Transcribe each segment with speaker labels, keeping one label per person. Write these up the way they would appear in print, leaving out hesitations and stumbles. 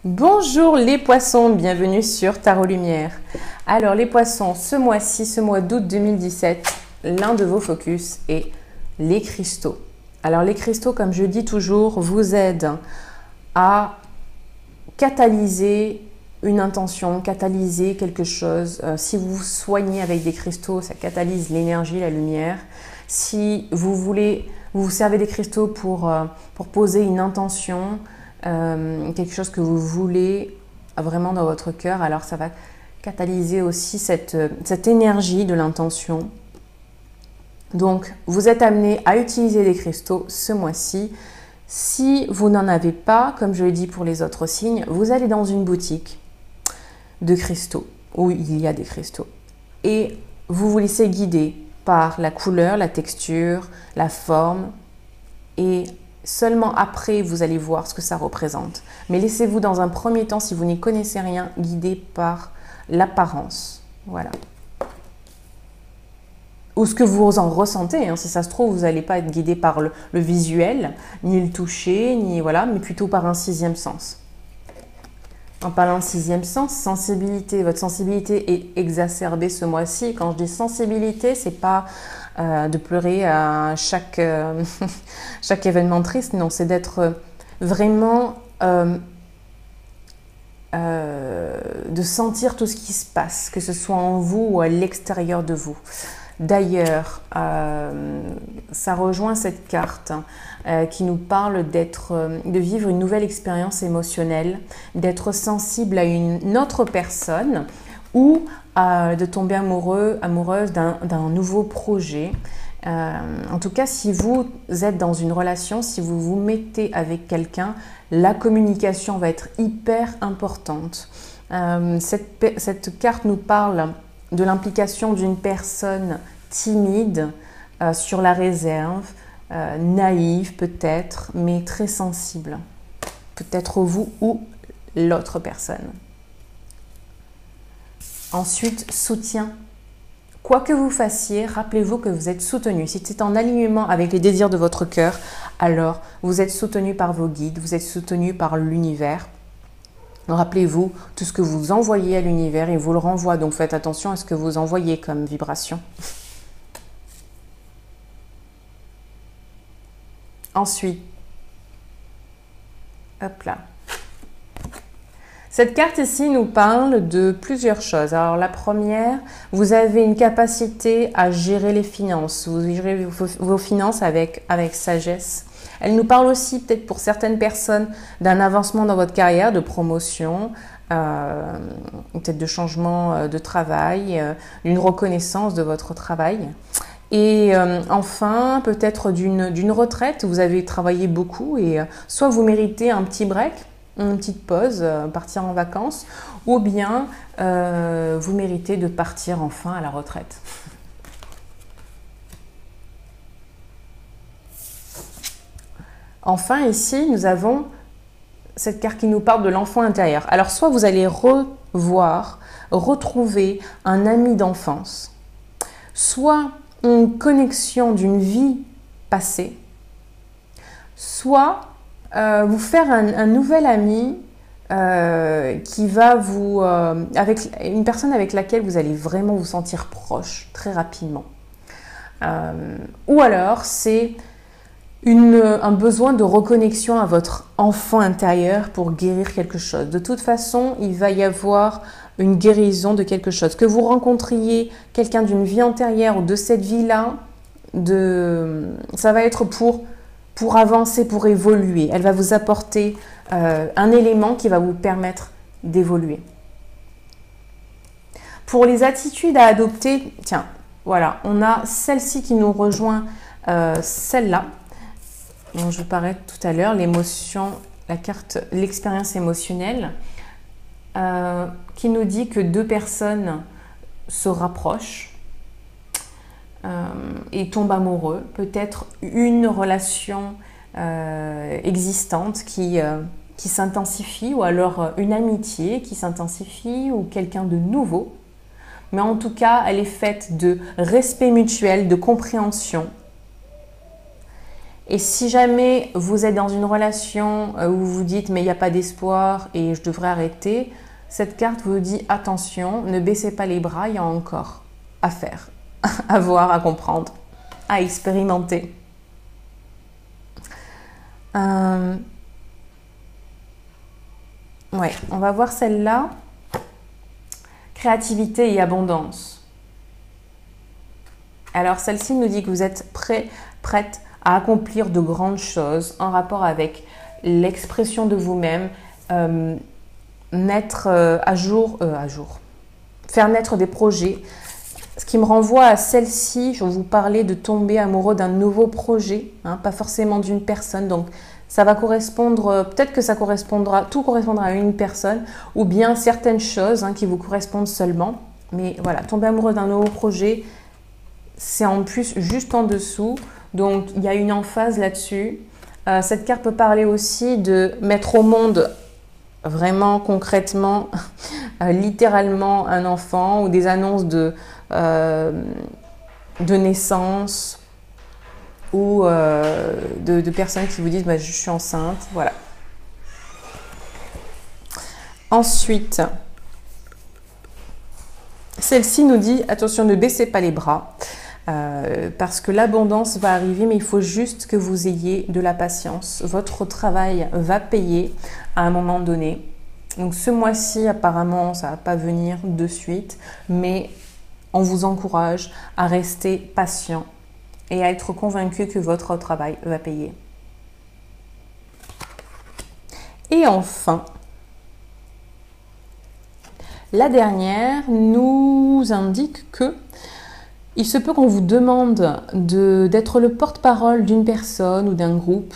Speaker 1: Bonjour les poissons, bienvenue sur Tarot Lumière. Alors les poissons, ce mois-ci, ce mois d'août 2017, l'un de vos focus est les cristaux. Alors les cristaux, comme je dis toujours, vous aident à catalyser une intention, catalyser quelque chose. Si vous vous soignez avec des cristaux, ça catalyse l'énergie, la lumière. Si vous voulez, vous vous servez des cristaux pour poser une intention, quelque chose que vous voulez vraiment dans votre cœur, alors ça va catalyser aussi cette énergie de l'intention. Donc, vous êtes amené à utiliser des cristaux ce mois-ci. Si vous n'en avez pas, comme je l'ai dit pour les autres signes, vous allez dans une boutique de cristaux où il y a des cristaux et vous vous laissez guider par la couleur, la texture, la forme et seulement après, vous allez voir ce que ça représente. Mais laissez-vous dans un premier temps, si vous n'y connaissez rien, guider par l'apparence. Voilà. Ou ce que vous en ressentez. Hein. Si ça se trouve, vous n'allez pas être guidé par le visuel, ni le toucher, ni voilà, mais plutôt par un sixième sens. En parlant de sixième sens, sensibilité. Votre sensibilité est exacerbée ce mois-ci. Quand je dis sensibilité, c'est pas de pleurer à chaque événement triste. Non, c'est d'être vraiment de sentir tout ce qui se passe, que ce soit en vous ou à l'extérieur de vous. D'ailleurs, ça rejoint cette carte qui nous parle de vivre une nouvelle expérience émotionnelle, d'être sensible à une autre personne ou de tomber amoureuse d'un nouveau projet. En tout cas, si vous êtes dans une relation, si vous vous mettez avec quelqu'un, la communication va être hyper importante. Cette carte nous parle de l'implication d'une personne timide, sur la réserve, naïve peut-être, mais très sensible. Peut-être vous ou l'autre personne. Ensuite, soutien. Quoi que vous fassiez, rappelez-vous que vous êtes soutenu. Si c'est en alignement avec les désirs de votre cœur, alors vous êtes soutenu par vos guides, vous êtes soutenu par l'univers. Rappelez-vous, tout ce que vous envoyez à l'univers, il vous le renvoie. Donc faites attention à ce que vous envoyez comme vibration. Ensuite, hop là. Cette carte ici nous parle de plusieurs choses. Alors la première, vous avez une capacité à gérer les finances. Vous gérez vos finances avec sagesse. Elle nous parle aussi, peut-être pour certaines personnes, d'un avancement dans votre carrière, de promotion, peut-être de changement de travail, d'une reconnaissance de votre travail. Et enfin, peut-être d'une retraite. Vous avez travaillé beaucoup et soit vous méritez un petit break, une petite pause, partir en vacances, ou bien vous méritez de partir enfin à la retraite. Enfin, ici, nous avons cette carte qui nous parle de l'enfant intérieur. Alors, soit vous allez retrouver un ami d'enfance, soit une connexion d'une vie passée, soit vous faire un nouvel ami qui va avec une personne avec laquelle vous allez vraiment vous sentir proche très rapidement. Ou alors c'est un besoin de reconnexion à votre enfant intérieur pour guérir quelque chose. De toute façon, il va y avoir une guérison de quelque chose. Que vous rencontriez quelqu'un d'une vie antérieure ou de cette vie-là, ça va être pour avancer, pour évoluer. Elle va vous apporter un élément qui va vous permettre d'évoluer. Pour les attitudes à adopter, tiens, voilà, on a celle-ci qui nous rejoint, celle-là, dont je vous parlais tout à l'heure, l'émotion, la carte, l'expérience émotionnelle, qui nous dit que deux personnes se rapprochent et tombent amoureux. Peut-être une relation existante qui s'intensifie, ou alors une amitié qui s'intensifie, ou quelqu'un de nouveau. Mais en tout cas, elle est faite de respect mutuel, de compréhension. Et si jamais vous êtes dans une relation où vous vous dites mais il n'y a pas d'espoir et je devrais arrêter, cette carte vous dit attention, ne baissez pas les bras, il y a encore à faire, à voir, à comprendre, à expérimenter. Ouais, on va voir celle-là. Créativité et abondance. Alors celle-ci nous dit que vous êtes prête à accomplir de grandes choses en rapport avec l'expression de vous-même, naître faire naître des projets. Ce qui me renvoie à celle-ci, je vous parlais de tomber amoureux d'un nouveau projet, hein, pas forcément d'une personne. Donc ça va correspondre, peut-être que tout correspondra à une personne ou bien certaines choses hein, qui vous correspondent seulement. Mais voilà, tomber amoureux d'un nouveau projet, c'est en plus juste en dessous. Donc il y a une emphase là-dessus. Cette carte peut parler aussi de mettre au monde vraiment concrètement, littéralement un enfant ou des annonces de naissance ou de personnes qui vous disent bah, je suis enceinte, voilà. Ensuite, celle-ci nous dit attention, ne baissez pas les bras parce que l'abondance va arriver, mais il faut juste que vous ayez de la patience. Votre travail va payer à un moment donné. Donc ce mois-ci, apparemment, ça ne va pas venir de suite, mais on vous encourage à rester patient et à être convaincu que votre travail va payer. Et enfin, la dernière nous indique que il se peut qu'on vous demande d'être le porte-parole d'une personne ou d'un groupe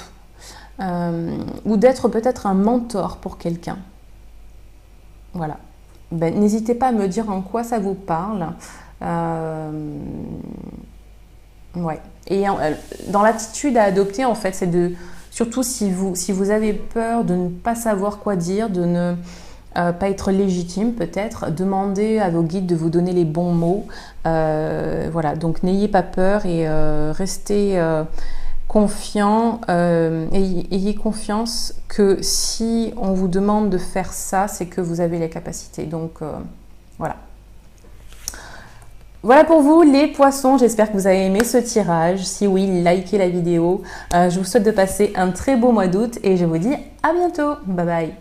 Speaker 1: ou d'être peut-être un mentor pour quelqu'un. Voilà. Ben, n'hésitez pas à me dire en quoi ça vous parle. Ouais. Et dans l'attitude à adopter, en fait, c'est de, surtout si vous avez peur de ne pas savoir quoi dire, de ne pas être légitime peut-être, demandez à vos guides de vous donner les bons mots. Voilà, donc n'ayez pas peur et restez confiant. Ayez confiance que si on vous demande de faire ça, c'est que vous avez les capacités. Donc voilà. Voilà pour vous les poissons, j'espère que vous avez aimé ce tirage. Si oui, likez la vidéo. Je vous souhaite de passer un très beau mois d'août et je vous dis à bientôt. Bye bye.